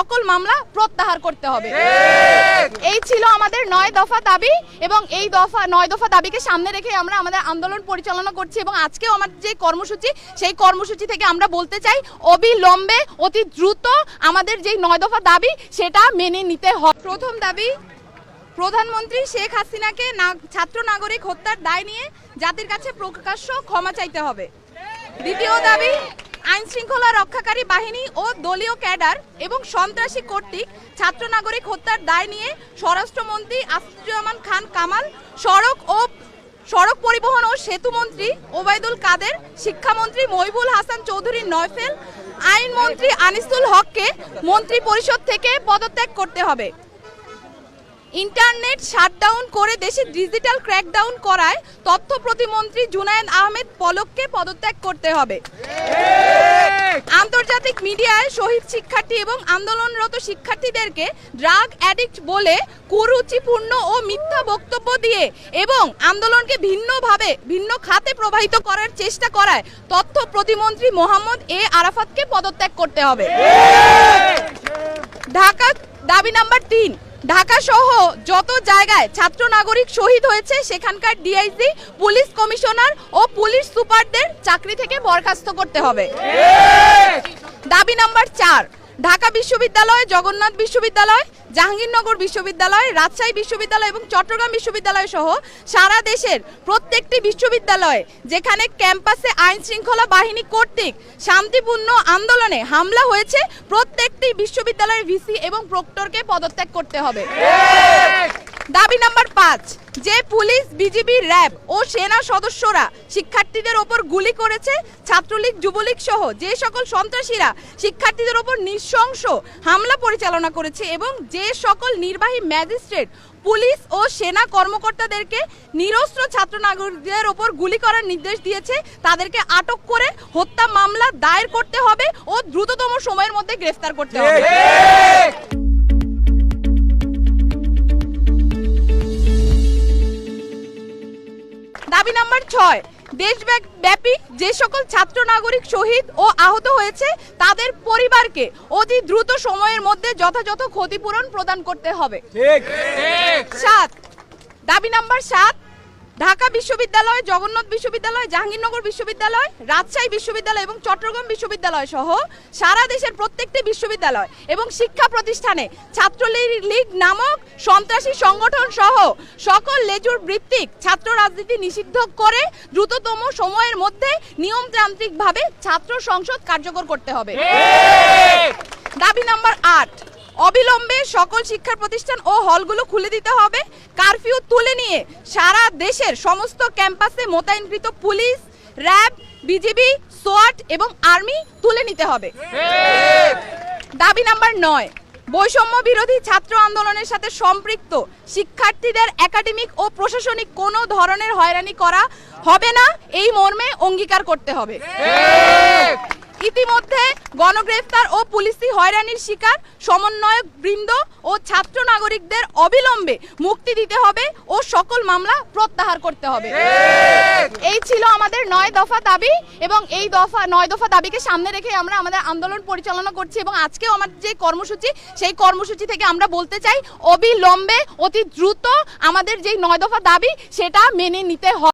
সকল মামলা প্রত্যাহার করতে হবে। এই ছিল আমাদের 9 দফা দাবি এবং এই 9 দফা দাবিকে সামনে রেখে আমরা আমাদের আন্দোলন পরিচালনা করছি এবং আজকেও আমাদের যে কর্মসূচি সেই কর্মসূচি থেকে আমরা বলতে চাই অবিলম্বে অতি দ্রুত আমাদের যে 9 দফা দাবি সেটা মেনে নিতে হবে। প্রথম দাবি, প্রধানমন্ত্রী শেখ হাসিনাকে ছাত্র নাগরিক হত্যার দায় নিয়ে জাতির কাছে প্রকাশ্য ক্ষমা চাইতে হবে। দ্বিতীয় দাবি, আইন শৃঙ্খলা রক্ষাকারী বাহিনী ও দলীয় ক্যাডার এবং সন্ত্রাসী কর্তৃক ছাত্র নাগরিক হত্যার দায় নিয়ে স্বরাষ্ট্রমন্ত্রী আসাদুজ্জামান খান কামাল, সড়ক পরিবহন ও সেতু মন্ত্রী ওবায়দুল কাদের, শিক্ষামন্ত্রী মহিবুল হাসান চৌধুরী নয়ফেল, আইনমন্ত্রী আনিসুল হককে মন্ত্রী পরিষদ থেকে পদত্যাগ করতে হবে। ইন্টারনেট শাটডাউন করে দেশে ডিজিটাল ক্র্যাকডাউন করায় তথ্য প্রতিমন্ত্রী জুনায়েদ আহমেদ পলককে পদত্যাগ করতে হবে। আন্তর্জাতিক মিডিয়ায় শহীদ শিক্ষার্থী এবং আন্দোলনরত শিক্ষার্থীদেরকে ড্রাগ অ্যাডিক্ট বলে কুরুচিপূর্ণ ও মিথ্যা বক্তব্য দিয়ে এবং আন্দোলনকে ভিন্ন খাতে প্রবাহিত করার চেষ্টা করায় তথ্য প্রতিমন্ত্রী মোহাম্মদ এ আরাফাতকে পদত্যাগ করতে হবে। ঢাকা দাবি নাম্বার 3, ঢাকা সহ যত জায়গায় ছাত্র নাগরিক শহীদ হয়েছে সেখানকার ডিআইজি, পুলিশ কমিশনার ও পুলিশ সুপারদের চাকরি থেকে বরখাস্ত করতে হবে। দাবি নাম্বার 4, ঢাকা বিশ্ববিদ্যালয়, জগন্নাথ বিশ্ববিদ্যালয়, জাহাঙ্গীরনগর বিশ্ববিদ্যালয়, রাজশাহী বিশ্ববিদ্যালয় এবং চট্টগ্রাম বিশ্ববিদ্যালয় সহ সারা দেশের প্রত্যেকটি বিশ্ববিদ্যালয়ে যেখানে ক্যাম্পাসে আইন শৃঙ্খলা বাহিনী কর্তৃক শান্তিপূর্ণ আন্দোলনে হামলা হয়েছে প্রত্যেকটি বিশ্ববিদ্যালয়ের ভিসি এবং প্রক্টরকে পদত্যাগ করতে হবে। দাবি নাম্বার 5, যে পুলিশ, বিজিবি, র্যাব ও সেনা সদস্যরা শিক্ষার্থীদের ওপর গুলি করেছে, ছাত্রলীগ, যুবলীগ সহ যে সকল সন্ত্রাসীরা শিক্ষার্থীদের ওপর নৃশংস হামলা পরিচালনা করেছে এবং যে সকল নির্বাহী ম্যাজিস্ট্রেট, পুলিশ ও সেনা কর্মকর্তাদেরকে নিরস্ত্র ছাত্র নাগরিকদের ওপর গুলি করার নির্দেশ দিয়েছে তাদেরকে আটক করে হত্যা মামলা দায়ের করতে হবে ও দ্রুততম সময়ের মধ্যে গ্রেফতার করতে হবে। দাবি নাম্বার 6, দেশব্যাপী যে সকল ছাত্র নাগরিক শহীদ ও আহত হয়েছে তাদের পরিবারকে অতি দ্রুত সময়ের মধ্যে যথাযথ ক্ষতিপূরণ প্রদান করতে হবে। 7, দাবি নাম্বার 7, ঢাকা বিশ্ববিদ্যালয়, জগন্নাথ বিশ্ববিদ্যালয়, জাহাঙ্গীরনগর বিশ্ববিদ্যালয়, রাজশাহী বিশ্ববিদ্যালয় এবং চট্টগ্রাম বিশ্ববিদ্যালয় সহ সারা দেশের প্রত্যেকটি বিশ্ববিদ্যালয় এবং শিক্ষা প্রতিষ্ঠানে ছাত্রলীগ নামক সন্ত্রাসী সংগঠন সহ সকল লেজুর ভিত্তিক ছাত্র রাজনীতি নিষিদ্ধ করে দ্রুততম সময়ের মধ্যে নিয়মতান্ত্রিকভাবে ছাত্র সংসদ কার্যকর করতে হবে। দাবি নাম্বার 8, অবিলম্বে সকল শিক্ষা প্রতিষ্ঠান ও হলগুলো খুলে দিতে হবে। কারফিউ তুলে নিয়ে সারা দেশের সমস্ত ক্যাম্পাসে মোতায়েনকৃত পুলিশ, র্যাব, বিজিবি, সোয়াট এবং আর্মি তুলে নিতে হবে। দাবি নাম্বার 9, বৈষম্য বিরোধী ছাত্র আন্দোলনের সাথে সম্পৃক্ত শিক্ষার্থীদের একাডেমিক ও প্রশাসনিক কোনো ধরনের হয়রানি করা হবে না এই মর্মে অঙ্গীকার করতে হবে। ইতিমধ্যে গণগ্রেফতার ও পুলিশি হয়রানির শিকার সমন্বয়ক বৃন্দ ও ছাত্র নাগরিকদের অবিলম্বে মুক্তি দিতে হবে ও সকল মামলা প্রত্যাহার করতে হবে। এই ছিল আমাদের 9 দফা দাবি এবং এই 9 দফা দাবিকে সামনে রেখে আমরা আমাদের আন্দোলন পরিচালনা করছি এবং আজকেও আমাদের যে কর্মসূচি সেই কর্মসূচি থেকে আমরা বলতে চাই অবিলম্বে অতি দ্রুত আমাদের যে 9 দফা দাবি সেটা মেনে নিতে হবে।